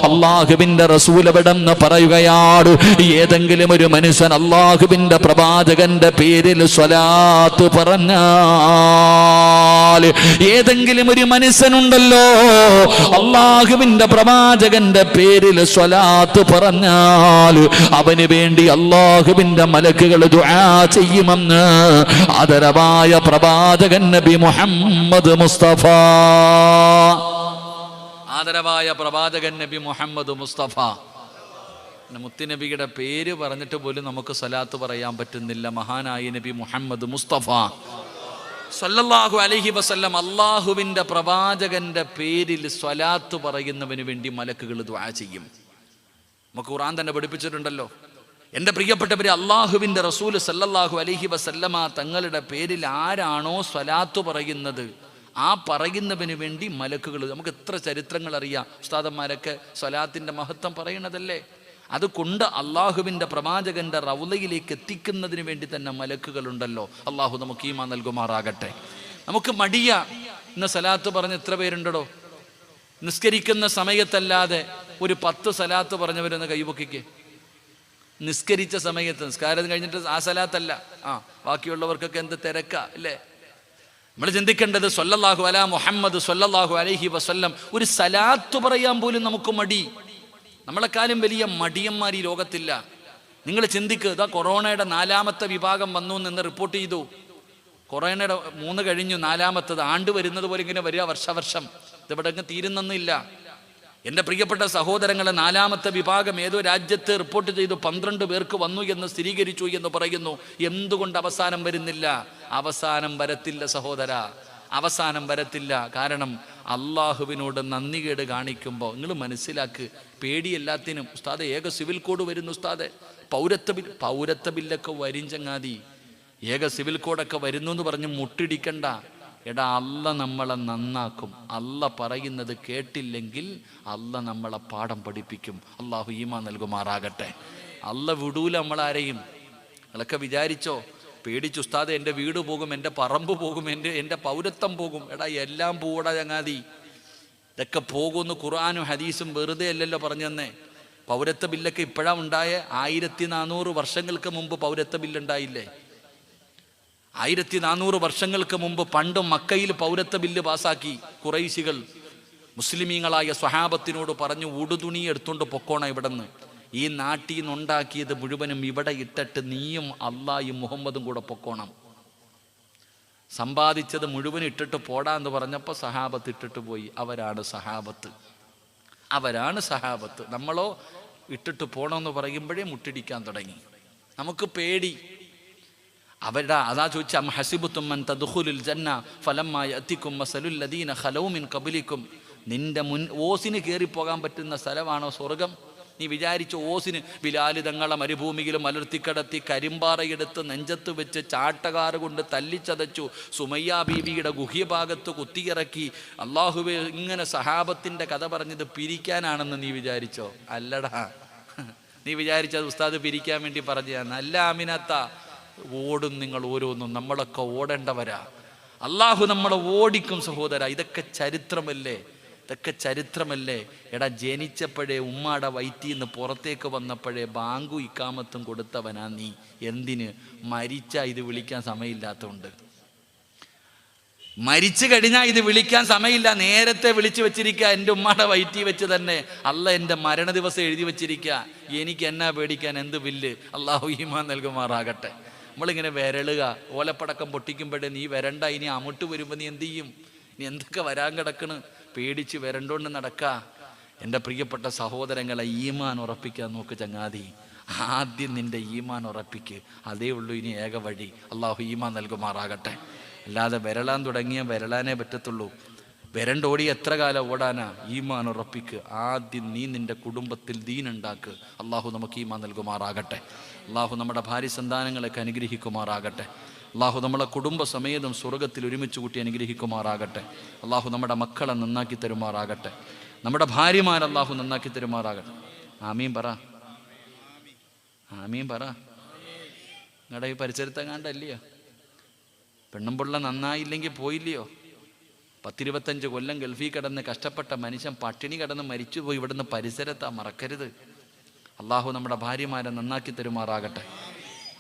അള്ളാഹുവിന്റെ റസൂൽ എവിടെന്ന് പറയുകയാണ്, ഏതെങ്കിലും ഒരു മനുഷ്യൻ അള്ളാഹുവിന്റെ പ്രവാചകന്റെ പേരിൽ സ്വലാത്ത് പറഞ്ഞാൽ, ഏതെങ്കിലും ഒരു മനുഷ്യനുണ്ടല്ലോ അള്ളാഹുവിന്റെ പ്രവാചകന്റെ പേരിൽ സ്വലാത്ത് പറഞ്ഞാൽ അവന് വേണ്ടി അള്ളാഹുവിന്റെ മലക്കുകൾ ദുആ ചെയ്യുമെന്ന് ആദരവായ പ്രവാചകൻ നബി മുഹമ്മദ് മുസ്തഫ. ആദരവായ പ്രവാചകൻ നബി മുഹമ്മദ് മുസ്തഫ. മുത്തുനബിയുടെ പേര് പറഞ്ഞിട്ട് പോലും നമുക്ക് സ്വലാത്ത് പറയാൻ പറ്റുന്നില്ല. മഹാനായ നബി മുഹമ്മദ് മുസ്തഫ സല്ലല്ലാഹു അലൈഹി വസല്ലം അള്ളാഹുവിന്റെ പ്രവാചകന്റെ പേരിൽ സ്വലാത്ത് പറയുന്നവന് വേണ്ടി മലക്കുകൾ ദുആ ചെയ്യും. നമുക്ക് ഖുർആൻ തന്നെ പഠിപ്പിച്ചിട്ടുണ്ടല്ലോ. എൻ്റെ പ്രിയപ്പെട്ടവരെ, അള്ളാഹുവിൻ്റെ റസൂൽ സല്ലല്ലാഹു അലൈഹി വസല്ലമ തങ്ങളുടെ പേരിൽ ആരാണോ സ്വലാത്ത് പറയുന്നത് ആ പറയുന്നവന് വേണ്ടി മലക്കുകൾ. നമുക്ക് എത്ര ചരിത്രങ്ങൾ അറിയാം. ഉസ്താദന്മാരൊക്കെ സ്വലാത്തിൻ്റെ മഹത്വം പറയണതല്ലേ. അതുകൊണ്ട് അള്ളാഹുവിൻ്റെ പ്രവാചകന്റെ റൗളയിലേക്ക് എത്തിക്കുന്നതിന് വേണ്ടി തന്നെ മലക്കുകളുണ്ടല്ലോ. അള്ളാഹു നമുക്ക് ഈമാൻ നൽകുമാറാകട്ടെ. നമുക്ക് മടിയ ഇന്ന് സ്വലാത്ത് പറഞ്ഞ് എത്ര പേരുണ്ടോ? നിസ്കരിക്കുന്ന സമയത്തല്ലാതെ ഒരു 10 സ്വലാത്ത് പറഞ്ഞവരൊന്ന് കൈപൊക്കിക്ക്. നിസ്കരിച്ച സമയത്ത്, നിസ്കാരം കഴിഞ്ഞിട്ട് ആ സ്വലാത്തല്ല, ബാക്കിയുള്ളവർക്കൊക്കെ എന്ത് തിരക്കാ അല്ലേ? നമ്മൾ ചിന്തിക്കേണ്ടത് സ്വല്ലല്ലാഹു അലാ മുഹമ്മദ് സ്വല്ലല്ലാഹു അലൈഹി വസല്ലം. ഒരു സലാത്ത് പറയാൻ പോലും നമുക്ക് മടി. നമ്മളെക്കാളും വലിയ മടിയന്മാർ ഈ ലോകത്തില്ല. നിങ്ങൾ ചിന്തിക്കുക, ഇതാ കൊറോണയുടെ 4ാമത്തെ വിഭാഗം വന്നു എന്ന് റിപ്പോർട്ട് ചെയ്തു. കൊറോണയുടെ 3 കഴിഞ്ഞു, 4ാമത്തത് ആണ്ട് വരുന്നത് പോലെ ഇങ്ങനെ വരിക വർഷം. ഇതിവിടെ തീരുന്നില്ല. എൻ്റെ പ്രിയപ്പെട്ട സഹോദരങ്ങളെ, 4ാമത്തെ വിഭാഗം ഏതോ രാജ്യത്ത് റിപ്പോർട്ട് ചെയ്തു 12 പേർക്ക് വന്നു എന്ന് സ്ഥിരീകരിച്ചു എന്ന് പറയുന്നു. എന്തുകൊണ്ട് അവസാനം വരുന്നില്ല? അവസാനം വരത്തില്ല സഹോദര, അവസാനം വരത്തില്ല. കാരണം അള്ളാഹുവിനോട് നന്ദികേട് കാണിക്കുമ്പോൾ നിങ്ങൾ മനസ്സിലാക്ക്, പേടി എല്ലാത്തിനും. ഉസ്താദെ, ഏക സിവിൽ കോഡ് വരുന്നു ഉസ്താദെ, പൗരത്വ ബില്ലൊക്കെ വരും ചങ്ങാതി, ഏക സിവിൽ കോഡൊക്കെ വരുന്നു എന്ന് പറഞ്ഞ് മുട്ടിടിക്കണ്ട. എടാ, അല്ല നമ്മളെ നന്നാക്കും. അല്ല പറയുന്നത് കേട്ടില്ലെങ്കിൽ അല്ല നമ്മളെ പാഠം പഠിപ്പിക്കും. അള്ളാഹു ഈമാൻ നൽകുമാറാകട്ടെ. അല്ല വിടൂല നമ്മളാരെയും. നിങ്ങളൊക്കെ വിചാരിച്ചോ പേടിച്ചു ഉസ്താദെ എൻ്റെ വീട് പോകും, എൻ്റെ പറമ്പ് പോകും, എൻ്റെ പൗരത്വം പോകും. എടാ, എല്ലാം പോടാ ചങ്ങാതി. ഇതൊക്കെ പോകുമെന്ന് ഖുർആനും ഹദീസും വെറുതെ അല്ലല്ലോ പറഞ്ഞു തന്നെ. പൗരത്വ ബില്ലൊക്കെ ഇപ്പോഴാണ് ഉണ്ടായ. 1400 വർഷങ്ങൾക്ക് മുമ്പ് പൗരത്വ ബില്ലുണ്ടായില്ലേ? 1400 വർഷങ്ങൾക്ക് മുമ്പ് പണ്ട് മക്കയിൽ പൗരത്വ ബില്ല് പാസാക്കി. ഖുറൈശികൾ മുസ്ലിമീങ്ങളായ സ്വഹാബത്തിനോട് പറഞ്ഞു, ഉടുതുണി എടുത്തുകൊണ്ട് പൊക്കോണം ഇവിടുന്ന്. ഈ നാട്ടിൽ നിന്നുണ്ടാക്കിയത് മുഴുവനും ഇവിടെ ഇട്ടിട്ട് നീയും അള്ളായും മുഹമ്മദും കൂടെ പൊക്കോണം. സമ്പാദിച്ചത് മുഴുവൻ ഇട്ടിട്ട് പോടാന്ന് പറഞ്ഞപ്പോൾ സഹാബത്ത് ഇട്ടിട്ട് പോയി. അവരാണ് സഹാബത്ത്. നമ്മളോ ഇട്ടിട്ട് പോണമെന്ന് പറയുമ്പോഴേ മുട്ടിടിക്കാൻ തുടങ്ങി. നമുക്ക് പേടി. അവരുടെ അതാ ചോദിച്ച അം ഹസിബുത്തും മൻ തദ്ഖുലുൽ ജന്ന ഫലമ്മാ യഅതികും മസലുൽ ലദീന ഖലൗ മിൻ ഖബലികും. നിന്റെ ഓസിന് കയറിപ്പോകാൻ പറ്റുന്ന സ്ഥലമാണോ സ്വർഗം? നീ വിചാരിച്ച ഓസിന് ബിലാൽ തങ്ങളെ മരുഭൂമിയിൽ മലർത്തിക്കടത്തി കരിമ്പാറയെടുത്ത് നെഞ്ചത്ത് വെച്ച് ചാട്ടകാറ് കൊണ്ട് തല്ലിച്ചതച്ചു. സുമയ്യ ബീവിയുടെ ഗുഹ്യഭാഗത്ത് കുത്തിയിറക്കി. അള്ളാഹുവേ, ഇങ്ങനെ സഹാബത്തിൻ്റെ കഥ പറഞ്ഞത് പിരിക്കാനാണെന്ന് നീ വിചാരിച്ചോ? അല്ലടാ, നീ വിചാരിച്ചത് ഉസ്താദ് പിരിക്കാൻ വേണ്ടി പറഞ്ഞതാണ്. അല്ല ആമിനത്ത, ഓടും നിങ്ങൾ ഓരോന്നും. നമ്മളൊക്കെ ഓടേണ്ടവരാ. അള്ളാഹു നമ്മളെ ഓടിക്കും സഹോദര. ഇതൊക്കെ ചരിത്രമല്ലേ? എടാ, ജനിച്ചപ്പോഴേ ഉമ്മാടെ വയറ്റിൽ നിന്ന് പുറത്തേക്ക് വന്നപ്പോഴേ ബാങ്കു ഇക്കാമത്തും കൊടുത്തവനാ നീ. എന്തിന്? മരിച്ചാൽ ഇത് വിളിക്കാൻ സമയമില്ലാത്തതുകൊണ്ട്. മരിച്ചു കഴിഞ്ഞാൽ ഇത് വിളിക്കാൻ സമയമില്ല. നേരത്തെ വിളിച്ചു വെച്ചിരിക്കുക. എൻ്റെ ഉമ്മാടെ വയറ്റിൽ വെച്ച് തന്നെ അല്ല എൻ്റെ മരണ ദിവസം എഴുതി വെച്ചിരിക്കുക. എനിക്ക് എന്നാ പേടിക്കാൻ? എന്ത് ബില്ല്? അള്ളാഹു ഈമാൻ നൽകുമാറാകട്ടെ. നമ്മളിങ്ങനെ വിരളുക. ഓലപ്പടക്കം പൊട്ടിക്കുമ്പോഴേ നീ വരണ്ട, ഇനി അമുട്ട് വരുമ്പോൾ നീ എന്ത് ചെയ്യും? നീ എന്തൊക്കെ വരാൻ കിടക്കണ്? പേടിച്ച് വരണ്ടോണ്ട് നടക്കുക. എൻ്റെ പ്രിയപ്പെട്ട സഹോദരങ്ങളെ, ഈമാൻ ഉറപ്പിക്കാൻ നോക്ക് ചങ്ങാതി. ആദ്യം നിൻ്റെ ഈമാൻ ഉറപ്പിക്ക്. അതേ ഉള്ളൂ ഇനി ഏക വഴി. അള്ളാഹു ഈമാൻ നൽകുമാറാകട്ടെ. അല്ലാതെ വിരളാൻ തുടങ്ങിയ വിരളാനേ പറ്റത്തുള്ളൂ. വിരണ്ടോടി എത്ര കാലം ഓടാനാ? ഈമാൻ ഉറപ്പിക്ക്. ആദ്യം നീ നിൻ്റെ കുടുംബത്തിൽ ദീനുണ്ടാക്ക്. അള്ളാഹു നമുക്ക് ഈമാൻ നൽകുമാറാകട്ടെ. അള്ളാഹു നമ്മുടെ ഭാര്യ സന്താനങ്ങളൊക്കെ അനുഗ്രഹിക്കുമാറാകട്ടെ. അള്ളാഹു നമ്മളെ കുടുംബസമേതം സ്വർഗത്തിൽ ഒരുമിച്ച് കൂട്ടി അനുഗ്രഹിക്കുമാറാകട്ടെ. അള്ളാഹു നമ്മുടെ മക്കളെ നന്നാക്കി തരുമാറാകട്ടെ. നമ്മുടെ ഭാര്യമാരെ അള്ളാഹു നന്നാക്കി തരുമാറാകട്ടെ. ആമീൻ പറ, ആമീൻ പറ. നിങ്ങളുടെ ഈ പരിസരത്തെങ്ങാണ്ടല്ലയോ? പെണ്ണും പിള്ള നന്നായില്ലെങ്കിൽ പോയില്ലയോ? 10-25 കൊല്ലം ഗൾഫിൽ കിടന്ന് കഷ്ടപ്പെട്ട മനുഷ്യൻ പട്ടിണി കിടന്ന് മരിച്ചുപോയി. ഇവിടുന്ന് പരിസരത്താ, മറക്കരുത്. അള്ളാഹു നമ്മുടെ ഭാര്യമാരെ നന്നാക്കി തരുമാറാകട്ടെ,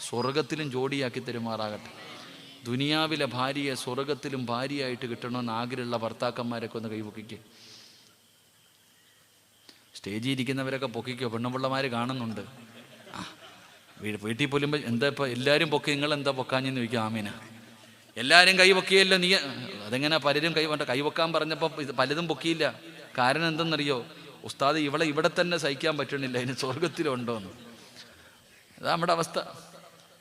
സ്വർഗത്തിലും ജോഡിയാക്കി തരുമാറാകട്ടെ. ദുനിയാവിലെ ഭാര്യയെ സ്വർഗത്തിലും ഭാര്യയായിട്ട് കിട്ടണമെന്ന് ആഗ്രഹമുള്ള ഭർത്താക്കന്മാരൊക്കെ ഒന്ന് കൈപൊക്കിക്കുക. സ്റ്റേജിൽ ഇരിക്കുന്നവരൊക്കെ പൊക്കിക്കോ, പെണ്ണുപിള്ളമാർ കാണുന്നുണ്ട്. വീട്ടിൽ പോലും എന്താ ഇപ്പം എല്ലാവരും പൊക്കി, നിങ്ങളെന്താ പൊക്കാഞ്ഞെന്ന് ചോദിക്കുക. ആമീന, എല്ലാവരും കൈ പൊക്കിയല്ലോ, നീ അതെങ്ങനെ പലരും കൈ പൊക്കാൻ പറഞ്ഞപ്പോൾ പലതും പൊക്കിയില്ല. കാരണം എന്തെന്നറിയോ? ഉസ്താദ് ഇവളെ ഇവിടെ തന്നെ സഹിക്കാൻ പറ്റണില്ല, അതിന് സ്വർഗത്തിലുണ്ടോന്ന്. അതാ നമ്മുടെ അവസ്ഥ.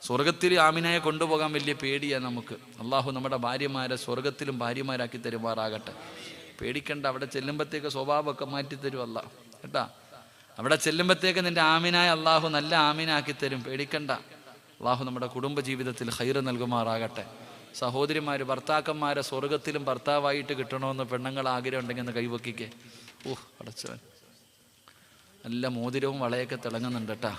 സ്വർഗത്തിൽ ആമിനയെ കൊണ്ടുപോകാൻ വലിയ പേടിയാണ് നമുക്ക്. അള്ളാഹു നമ്മുടെ ഭാര്യമാരെ സ്വർഗത്തിലും ഭാര്യമാരാക്കി തരുമാറാകട്ടെ. പേടിക്കണ്ട, അവിടെ ചെല്ലുമ്പോഴത്തേക്ക് സ്വഭാവമൊക്കെ മാറ്റി തരും അല്ലാഹ് കേട്ടാ. അവിടെ ചെല്ലുമ്പോഴത്തേക്ക് നിന്റെ ആമിനായ അള്ളാഹു നല്ല ആമിനാക്കി തരും, പേടിക്കണ്ട. അള്ളാഹു നമ്മുടെ കുടുംബ ജീവിതത്തിൽ ഖൈറ് നൽകുമാറാകട്ടെ. സഹോദരിമാർ, ഭർത്താക്കന്മാരെ സ്വർഗത്തിലും ഭർത്താവായിട്ട് കിട്ടണമെന്ന് പെണ്ണുങ്ങൾ ആഗ്രഹം ഉണ്ടെങ്കിൽ ഒന്ന് കൈവക്കിക്കേ. അടച്ചവൻ നല്ല മോതിരവും വളയൊക്കെ തിളങ്ങുന്നുണ്ട് കേട്ടാ.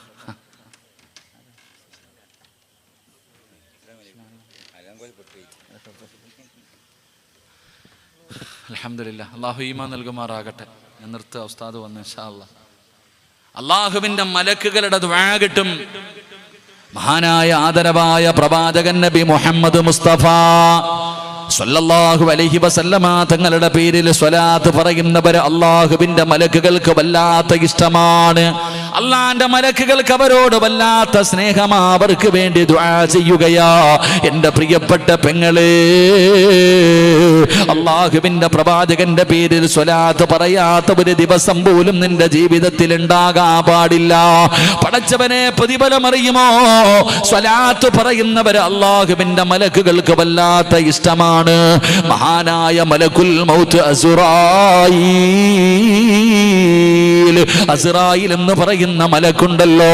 അൽഹംദുലില്ലാ, അള്ളാഹു ഈമാൻ നൽകുമാറാകട്ടെ. ഞാൻ നിർത്തുക, ഉസ്താദ് വന്നു ഇൻഷാ അല്ലാഹ്. അള്ളാഹുവിന്റെ മലക്കുകളുടെ ദുആ കിട്ടും. മഹാനായ ആദരവായ പ്രവാചകൻ നബി മുഹമ്മദ് മുസ്തഫ സല്ലല്ലാഹു അലൈഹി വസല്ലമ തങ്ങളുടെ പേരിൽ സ്വലാത്ത് പറയുന്നവർ അള്ളാഹുവിന്റെ മലക്കുകൾക്ക് വല്ലാത്ത ഇഷ്ടമാണ്. അള്ളാന്റെ മലക്കുകൾക്ക് അവരോട് വല്ലാത്ത സ്നേഹമാ. അവർക്ക് വേണ്ടി ദുആ ചെയ്യുകയാ. എൻ്റെ പ്രിയപ്പെട്ട പെങ്ങളെ, അള്ളാഹുവിന്റെ പ്രവാചകന്റെ പേരിൽ സ്വലാത്ത് പറയാത്ത ഒരു ദിവസം പോലും നിന്റെ ജീവിതത്തിൽ ഉണ്ടാകാൻ പാടില്ല. പടച്ചവനെ പ്രതിഫലം അറിയുമോ? സ്വലാത്ത് പറയുന്നവർ അള്ളാഹുവിന്റെ മലക്കുകൾക്ക് വല്ലാത്ത ഇഷ്ടമാണ്. മഹാനായ മലക്കുൽ മൗത്ത് അസ്റായീൽ എന്ന് പറയുന്ന മലക്കുണ്ടല്ലോ,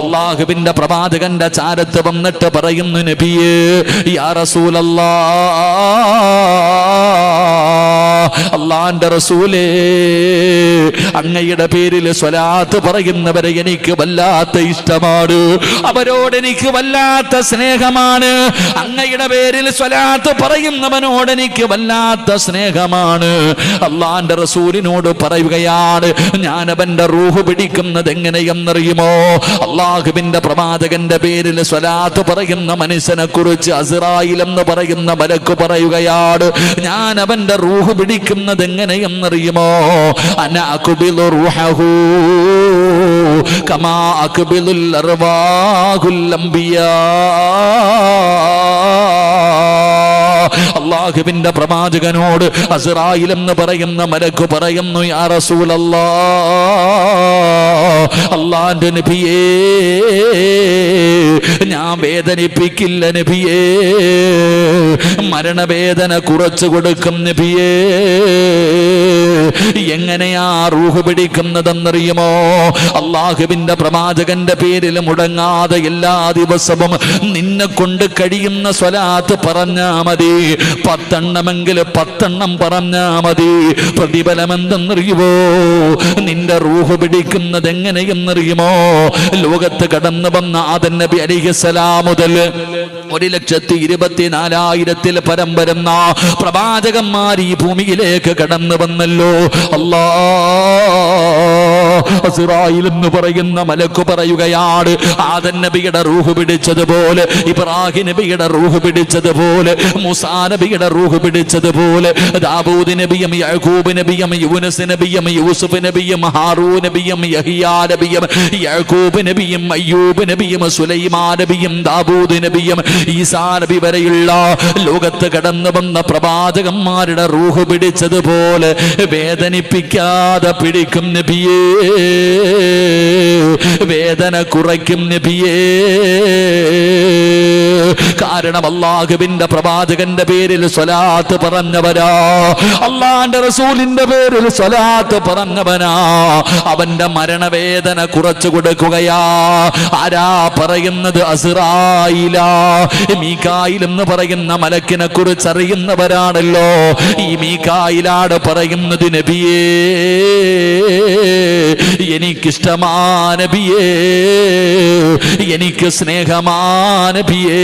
അള്ളാഹുവിന്റെ പ്രവാചകന്റെ ചാരത്ത് വന്നിട്ട് പറയുന്നു, നബിയേ യാ റസൂലല്ലാഹ്, അള്ളാന്റെ റസൂലേ, അങ്ങയുടെ പേരിൽ സ്വലാത്ത് പറയുന്നവരെ എനിക്ക് വല്ലാത്ത ഇഷ്ടമാണ്, അവരോട് എനിക്ക് വല്ലാത്ത സ്നേഹമാണ്. അങ്ങയുടെ പേരിൽ സ്വലാത്ത് പറയുന്നവനോട് എനിക്ക് വല്ലാത്ത സ്നേഹമാണ്. അള്ളാന്റെ റസൂലിനോട് പറയുകയാണ്, ഞാൻ അവന്റെ റൂഹ് പിടിക്കുന്നത് എങ്ങനെയെന്നറിയുമോ? അള്ളാഹുവിന്റെ പ്രവാചകന്റെ പേരിൽ സ്വലാത്ത് പറയുന്ന മനുഷ്യനെ കുറിച്ച് അസ്റായീൽ എന്ന് പറയുന്ന മലക്ക് പറയുകയാണ്, ഞാൻ അവന്റെ റൂഹ് പിടിക്കുന്നത് എങ്ങനെയെന്നറിയുമോ? അന അഖ്ബിലു റൂഹഹു കമാ അഖ്ബിലുൽ അർവാഹുൽ അംബിയാ. അള്ളാഹുവിന്റെ പ്രവാചകനോട് അസ്റായീൽ എന്ന് പറയുന്ന മലക്ക് പറയുന്നു, യാ റസൂലല്ലാഹ്, അള്ളാന്റെ നബിയേ, ഞാൻ വേദനിപ്പിക്കില്ല നബിയേ, മരണവേദന കുറച്ചു കൊടുക്കും നബിയേ. എങ്ങനെയാ റൂഹ് പിടിക്കുന്നതെന്നറിയുമോ? അള്ളാഹുവിന്റെ പ്രവാചകന്റെ പേരിൽ മുടങ്ങാതെ എല്ലാ ദിവസവും നിന്നെ കൊണ്ട് കഴിയുന്ന സ്വലാത്ത് പറഞ്ഞാ മതി. 10 എണ്ണമെങ്കിലും 10 എണ്ണം പറഞ്ഞാ മതി. പ്രതിഫലം എന്തെന്നറിയുമോ? നിന്റെ റൂഹ് പിടിക്കുന്നത് എങ്ങനെയെന്നറിയുമോ? ലോകത്ത് കടന്നു വന്ന ആദം നബി അലൈഹിസ്സലാം മുതൽ 1,24,000 പരം വരുന്ന പ്രവാചകന്മാർ ഈ ഭൂമിയിലേക്ക് കടന്നു വന്നല്ലോ. അസ്റായീൽ എന്ന് പറയുന്ന മലക്ക് പറയുകയാണ്, ആദം നബിയുടെ റൂഹ് പിടിച്ചതുപോലെ, ഇബ്രാഹിം നബിയുടെ റൂഹ് പിടിച്ചതുപോലെ, മൂസാ നബിയുടെ റൂഹ് പിടിച്ചതുപോലെ, ദാവൂദ് നബിയും യാക്കൂബ് നബിയും യൂനുസ് നബിയും യൂസുഫ് നബിയും ഹാറൂൻ നബിയും യഹ്യാ നബിയും യാക്കൂബ് നബിയും അയ്യൂബ് നബിയും സുലൈമാൻ നബിയും ദാവൂദ് നബിയും ഈസാ നബി വരെയുള്ള ലോകത്ത് കടന്നു വന്ന പ്രവാചകന്മാരുടെ റൂഹ് പിടിച്ചതുപോലെ വേദനിപ്പിക്കാതെ പിടിക്കും നബിയേ, വേദന കുറയ്ക്കും നബിയേ. കാരണം അല്ലാഹുവിന്റെ പ്രവാചകന്റെ പേരിൽ സ്വലാത്ത് പറഞ്ഞവരാ, അള്ളാന്റെ റസൂലിന്റെ പേരിൽ സ്വലാത്ത് പറഞ്ഞവനാ, അവന്റെ മരണവേദന കുറച്ചു കൊടുക്കുകയാ. ആരാ പറയുന്നത്? അസ്റായീലാ. മീകായിൽ എന്ന് പറയുന്ന മലക്കിനെ കുറിച്ച് അറിയുന്നവരാണല്ലോ. ഈ മീകായിലാണ് പറയുന്നത്, നബിയേ, എനിക്ക് എനിക്കിഷ്ടമാ നബിയേ, എനിക്ക് സ്നേഹമാ നബിയേ.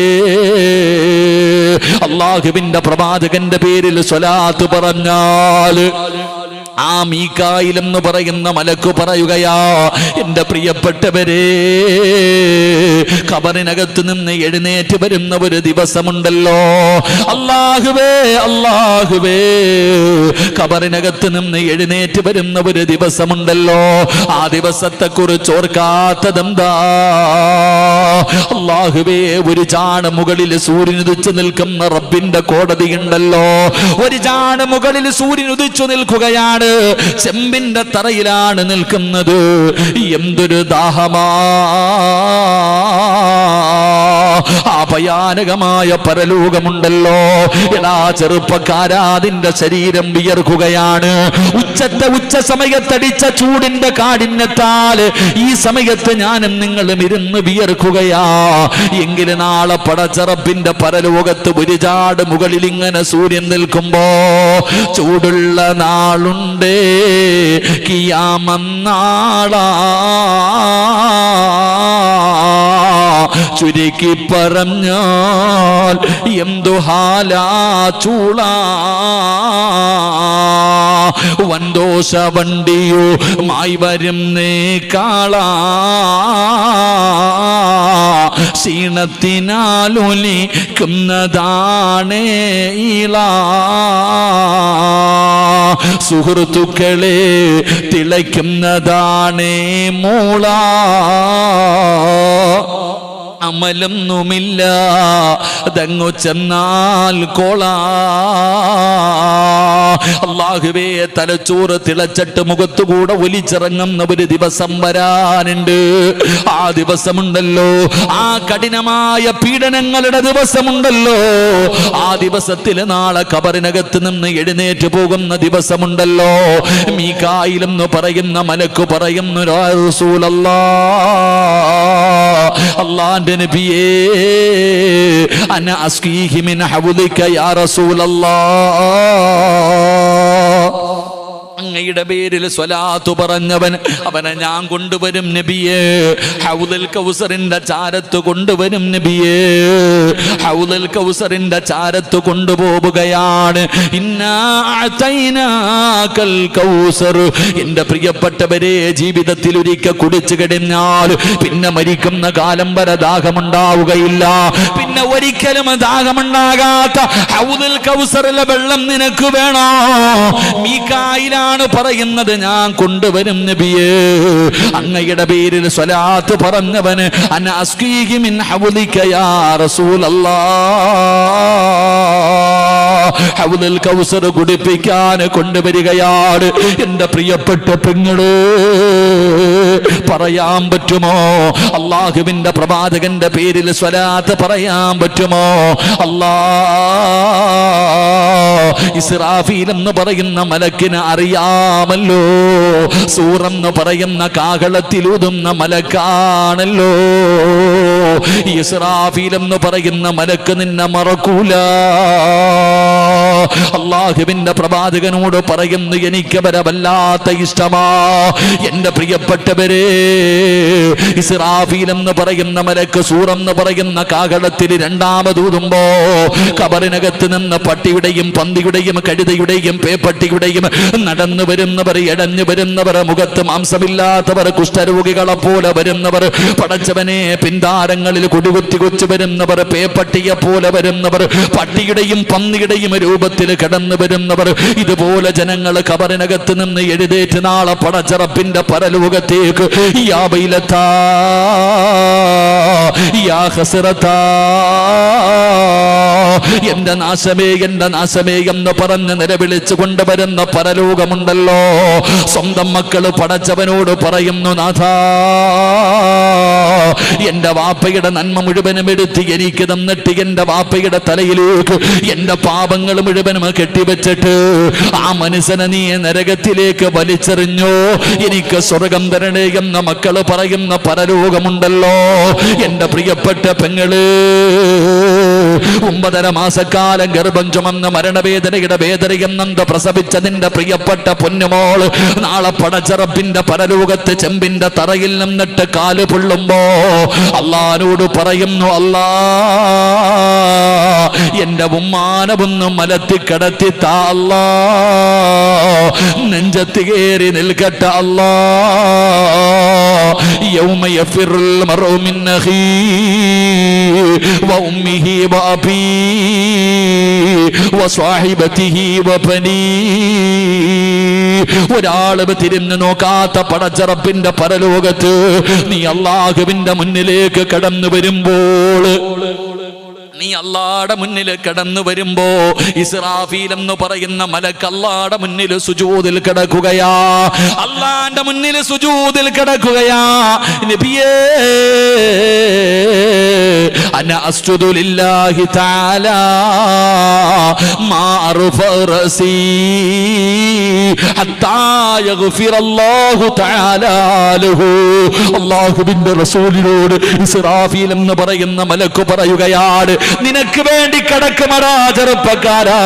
അല്ലാഹുവിന്റെ പ്രവാചകന്റെ പേരിൽ സ്വലാത്ത് പറഞ്ഞാൽ ആ മീകായിൽ എന്ന് പറയുന്ന മലക്ക് പറയുകയാ, എന്റെ പ്രിയപ്പെട്ടവരെ, ഖബറിനകത്ത് നിന്ന് എഴുന്നേറ്റ് വരുന്ന ഒരു ദിവസമുണ്ടല്ലോ, അല്ലാഹുവേ അല്ലാഹുവേ, ഖബറിനകത്ത് നിന്ന് എഴുന്നേറ്റ് വരുന്ന ഒരു ദിവസമുണ്ടല്ലോ, ആ ദിവസത്തെ കുറിച്ച് ഓർക്കാത്തതെന്താ? അല്ലാഹുവേ, ഒരു ചാണ് മുകളിൽ സൂര്യൻ ഉദിച്ചു നിൽക്കുന്ന റബ്ബിന്റെ കോടതിയുണ്ടല്ലോ, ഒരു ചാണ് മുകളിൽ സൂര്യൻ ഉദിച്ചു നിൽക്കുകയാണ്, ചെമ്പിന്റെ തറയിലാണ് നിൽക്കുന്നത്. എന്തൊരു ദാഹമാ! ആ ഭയാനകമായ പരലോകമുണ്ടല്ലോ. എടാ ചെറുപ്പക്കാരാ, അതിന്റെ ശരീരം വിയർക്കുകയാണ്. ഉച്ച സമയത്തടിച്ച ചൂടിന്റെ കാഠിന്യത്താൽ ഈ സമയത്ത് ഞാനും നിങ്ങളും ഇരുന്ന് വിയർക്കുകയാ. എങ്കിലും നാളെ പടച്ചറപ്പിന്റെ പരലോകത്ത് ഒരു ചാട് മുകളിൽ ഇങ്ങനെ സൂര്യൻ നിൽക്കുമ്പോ ചൂടുള്ള നാളുണ്ട്, കിയാമന്നാളാ. ചുരുക്കി പറഞ്ഞാൽ എന്തു ഹാലാ ചൂളാ. വൻദോഷ വണ്ടിയോ മായി വരുന്നേ കാളാ, ക്ഷീണത്തിനാലൊലിക്കുന്നതാണേ ഈളാ. സുഹൃത്തുക്കളെ, തിളയ്ക്കുന്നതാണേ മൂള. അമലൊന്നുമില്ല അതങ്ങു ചെന്നാൽ കോളാ. അല്ലാഹുവേ, തലച്ചോറ് തിളച്ചിട്ട് മുഖത്തുകൂടെ ഒലിച്ചിറങ്ങുന്ന ഒരു ദിവസം വരാനുണ്ട്. ആ ദിവസമുണ്ടല്ലോ, ആ കഠിനമായ പീഡനങ്ങളുടെ ദിവസമുണ്ടല്ലോ, ആ ദിവസത്തിൽ നാളെ ഖബറിനകത്ത് നിന്ന് എഴുന്നേറ്റ് പോകുന്ന ദിവസമുണ്ടല്ലോ. മീകായിൽ എന്ന് പറയുന്ന മലക്ക് പറയുന്നു, യാ റസൂലല്ലാഹ്, അല്ലാഹുവിന്റെ നബിയേ, അന അസ്കീഹി മിൻ ഹൗലിക യാ റസൂലല്ലാഹ്. അങ്ങയുടെ പേരിൽ സ്വലാത്ത് പറഞ്ഞവൻ അവനെ ഞാൻ കൊണ്ടുവരും നബിയേ, ഹൗദുൽ കൗസറിന്റെ ചാരത്ത് കൊണ്ടുവരും നബിയേ, ഹൗദുൽ കൗസറിന്റെ ചാരത്ത് കൊണ്ടുപോവുകയാണ്. ഇന്നാ അഅതൈനാകൽ കൗസർ. എന്റെ പ്രിയപ്പെട്ടവരെ, ജീവിതത്തിൽ ഒരിക്കൽ കുടിച്ചു കഴിഞ്ഞാൽ പിന്നെ മരിക്കുന്ന കാലം വരെ ദാഹമുണ്ടാവുകയില്ല. പിന്നെ ഒരിക്കലും ദാഹമുണ്ടാകാത്ത ഹൗദുൽ കൗസറിലെ വെള്ളം നിനക്ക് വേണോ? മീകായിലാണ് പറയുന്നത്, ഞാൻ കൊണ്ടുവരും നബിയേ. അങ്ങയുടെ പേരിൽ സ്വലാത്ത് പറഞ്ഞവന് അന അസ്കീഹി മിൻ ഹൗലിക യാ റസൂലല്ലാഹ്. ഹൗദുൽ കൗസർ കുടിപ്പിക്കാൻ കൊണ്ടുവരികയാണ്. എന്റെ പ്രിയപ്പെട്ട പെങ്ങളെ, പറയാൻ പറ്റുമോ? അല്ലാഹുവിന്റെ പ്രവാചകന്റെ പേരിൽ സ്വലാത്ത് പറയാൻ പറ്റുമോ? അല്ലാഹ് ഇസ്രാഫീൽ എന്ന് പറയുന്ന മലക്കിന് അറിയാമല്ലോ, സൂറെന്ന് പറയുന്ന കാഹളത്തിലൂതുന്ന മലക്കാണല്ലോ. ഇസ്രാഫീൽ എന്ന് പറയുന്ന മലക്ക് നിന്നെ മറക്കൂല. അല്ലാഹുവിന്റെ പ്രവാചകനോട് പറയുന്നു, എനിക്ക് അവരെ വല്ലാത്ത ഇഷ്ടമാ. എന്റെ പ്രിയപ്പെട്ടവരെ, ഇസ്രാഫീൽ എന്ന് പറയുന്ന മലക്ക് സൂറെന്ന് പറയുന്ന കാഹളത്തിൽ രണ്ടാമതൂതുമ്പോ ഖബറിനകത്ത് നിന്ന് പട്ടിയുടെയും പന്തിയുടെയും കഴുതയുടെയും പേപ്പട്ടിയുടെയും നടന്നു വരുന്നവർ, എടഞ്ഞു വരുന്നവർ, മുഖത്ത് മാംസമില്ലാത്തവർ, കുഷ്ഠരോഗികളെ പോലെ വരുന്നവർ, പടച്ചവനെ പിന്താരങ്ങളിൽ കുടികുത്തി കൊച്ചു വരുന്നവർ, പേപ്പട്ടിയെ പോലെ വരുന്നവർ, പട്ടിയുടെയും പന്നിയുടെയും രൂപത്തിൽ കടന്നു വരുന്നവർ, ഇതുപോലെ ജനങ്ങൾ ഖബറിനകത്ത് നിന്ന് എഴുന്നേറ്റ് നാളെ പടച്ചറപ്പിന്റെ പരലോകത്തേക്ക് യാ ബൈലത്താ യാ ഖസ്റത്താ, എന്റെ നാശമേ എന്റെ നാശമേ എന്ന് പറഞ്ഞ് നിലവിളിച്ചു കൊണ്ടുവരുന്ന പരലോകമുണ്ടല്ലോ. സ്വന്തം മക്കള് പടച്ചവനോട് പറയുന്നു, നാഥാ, എന്റെ വാപ്പയുടെ നന്മ മുഴുവനും എടുത്ത് എനിക്ക് തന്നിട്ട് എന്റെ വാപ്പയുടെ തലയിലേക്ക് എന്റെ പാപങ്ങൾ മുഴുവനും കെട്ടിവെച്ചിട്ട് ആ മനുഷ്യനെ നീ നരകത്തിലേക്ക് വലിച്ചെറിഞ്ഞോ, എനിക്ക് സ്വർഗം തരണേ എന്ന കരയുന്ന മക്കള് പറയുന്ന പരലോകമുണ്ടല്ലോ. എന്റെ പ്രിയപ്പെട്ട പെങ്ങള് 9.5 മാസക്കാലം ഗർഭം ചുമന്ന് മരണവേദനയുടെ വേദനയെന്നന്ത് പ്രസവിച്ച നിന്റെ പ്രിയപ്പെട്ട പൊന്നുമോള് നാളെ പടച്ചറപ്പിന്റെ പരലോകത്ത് ചെമ്പിന്റെ തറയിൽ നിന്നിട്ട് കാല് പൊള്ളുമ്പോ അള്ളാനോട് പറയുന്നു, അല്ലാ എന്റെ ഉമ്മാനൊന്ന് മലത്തി കിടത്തി താ അല്ലാ, നെഞ്ചത്ത് കയറി നിൽക്കട്ടെ അല്ലാ. യൗമ യഫിറുൽ മർഉ മിൻ അഖീഹി വഉമ്മിഹി വഅബീഹി വസ്വാഹിബതിഹി വബനീഹി. ഒരാള് തിരിഞ്ഞു നോക്കാത്ത പടച്ചറപ്പിന്റെ പരലോകത്ത് നീ അല്ലാഹുവിന്റെ മുന്നിലേക്ക് കടന്നു വരുമ്പോൾ, നീ അല്ലാഹുവിന്റെ മുന്നിൽ കടന്നു വരുമ്പോ ഇസ്രാഫീൽ എന്ന് പറയുന്ന മലക്ക് അല്ലാഹുവിന്റെ മുന്നിൽ സുജൂദിൽ കിടക്കുകയാ. അല്ലാഹുവിന്റെ മുന്നിൽ സുജൂദിൽ കിടക്കുകയാ. നബിയേ അന അസ്ജുദു ലില്ലാഹി തആല മാ അർഫ റസീ ഹത്താ യഗ്ഫിറല്ലാഹു തആല ലഹു. അല്ലാഹുവിന്റെ റസൂലിനോട് ഇസ്രാഫീൽ എന്ന് പറയുന്ന മലക്ക് പറയുകയാണ്, നിനക്ക് വേണ്ടി കിടക്കുമടാ ചെറുപ്പക്കാരാ.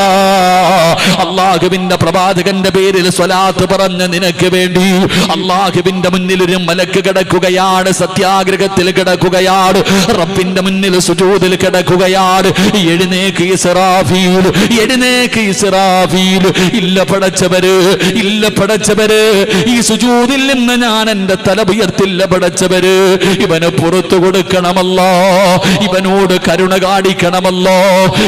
അല്ലാഹുവിന്റെ പ്രവാചകന്റെ പേരിൽ സ്വലാത്ത് പറഞ്ഞ നിനക്ക് വേണ്ടി അല്ലാഹുവിന്റെ മുന്നിൽ ഒരു മലക്ക് കിടക്കുകയാണ്, സത്യാഗ്രഹത്തിൽ കിടക്കുകയാണ്, റബ്ബിന്റെ മുന്നിൽ സുജൂദിൽ കിടക്കുകയാണ്. എഴുന്നേക്ക് ഇസ്രാഫീൽ, എഴുന്നേക്ക് ഇസ്രാഫീൽ. ഇല്ല പടച്ചവര്, ഇല്ല പടച്ചവര്, ഈ സുജൂദിൽ നിന്ന് ഞാൻ എന്റെ തല ഉയർത്തില്ല പടച്ചവര്. ഇവന് പുറത്തു കൊടുക്കണമല്ലോ, ഇവനോട് കരുണ കാണിക്കണമല്ലോ.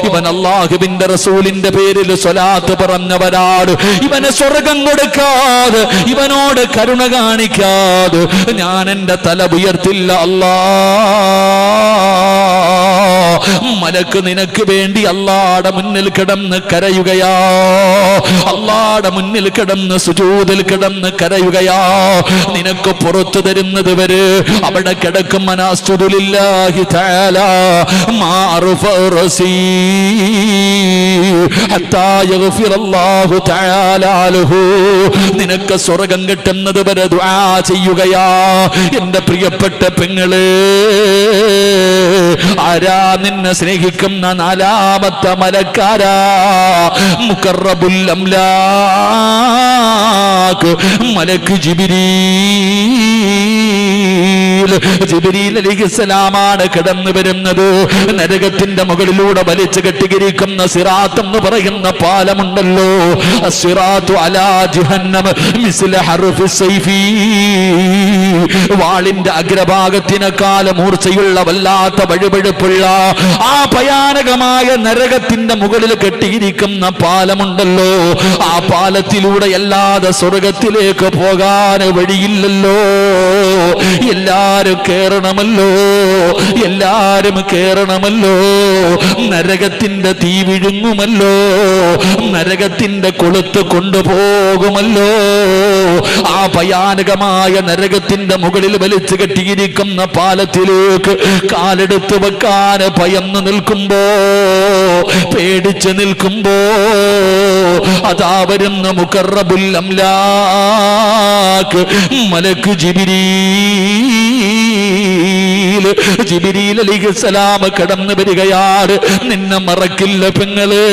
ഇവൻ അല്ലാഹുവിന്റെ റസൂലിന്റെ പേരിൽ സ്വലാത്ത് പറഞ്ഞവരാണ്. ഇവന് സ്വർഗം കൊടുക്കാതെ, ഇവനോട് കരുണ കാണിക്കാതെ ഞാൻ എന്റെ തല ഉയർത്തില്ല അല്ലാ. മലക്ക് നിനക്ക് വേണ്ടി അല്ലാഹുവിന്റെ മുന്നിൽ കിടന്ന് കരയുകയാ, അല്ലാഹുവിന്റെ മുന്നിൽ കിടന്ന് സുജൂദിൽ കിടന്ന് കരയുകയാ. നിനക്ക് പുറത്തു തരുന്നത് വരെ അവിടെ കിടക്കും. അനസ്ജുദു ലില്ലാഹി തആല മാ അർഫ റസീ ഹത്താ യഗ്ഫിറല്ലാഹു തആല ലഹു. നിനക്ക് സ്വർഗ്ഗം കിട്ടുന്നത് വരെ ദുആ ചെയ്യുകയാ. എന്റെ പ്രിയപ്പെട്ട പെങ്ങളെ, ആരാ നിന്നെ സ്നേഹിക്കുന്ന 4ാമത്തെ മലക്കാരാ? മുഖറബുൽ അംലാക്ക് മലക്ക് ജിബ്രീൽ. ജിബ്രീൽ അലൈഹിസ്സലാമാണ് കടന്നു വരുന്നത്. നരകത്തിന്റെ മുകളിലൂടെ വലിച്ചു കെട്ടിയിരിക്കുന്ന സിറാത്ത് എന്ന് പറയുന്ന പാലമുണ്ടല്ലോ, അസ്സിറാത്തു അലാ ജഹന്നം മിസ്ല ഹർഫി സൈഫി. വാളിന്റെ അഗ്രഭാഗത്തിനേക്കാൾ മൂർച്ചയുള്ള വല്ലാത്ത വഴുവഴുപ്പുള്ള ആ ഭയാനകമായ നരകത്തിന്റെ മുകളിൽ കെട്ടിയിരിക്കുന്ന പാലമുണ്ടല്ലോ, ആ പാലത്തിലൂടെ അല്ലാതെ സ്വർഗത്തിലേക്ക് പോകാൻ വഴിയില്ലല്ലോ. എല്ലാരും കേറണമല്ലോ, എല്ലാരും കേറണമല്ലോ. നരകത്തിന്റെ തീ വിഴുങ്ങുമല്ലോ, നരകത്തിന്റെ കൊളുത്ത് കൊണ്ടുപോകുമല്ലോ. ആ ഭയാനകമായ നരകത്തിന്റെ മുകളിൽ വലിച്ചു കെട്ടിയിരിക്കുന്ന പാലത്തിലേക്ക് കാലെടുത്ത് വെക്കാൻ ഭയന്ന് നിൽക്കുമ്പോ, പേടിച്ച് നിൽക്കുമ്പോ അതാ വരുന്ന മുഖറബുൽ അംലാക്ക് മലക്ക് ജിബ്രീൽ. ജിബ്രീൽ അലൈഹിസ്സലാം കടന്നു വരികയാണ്. നിന്നെ മറക്കില്ല പെങ്ങളെ,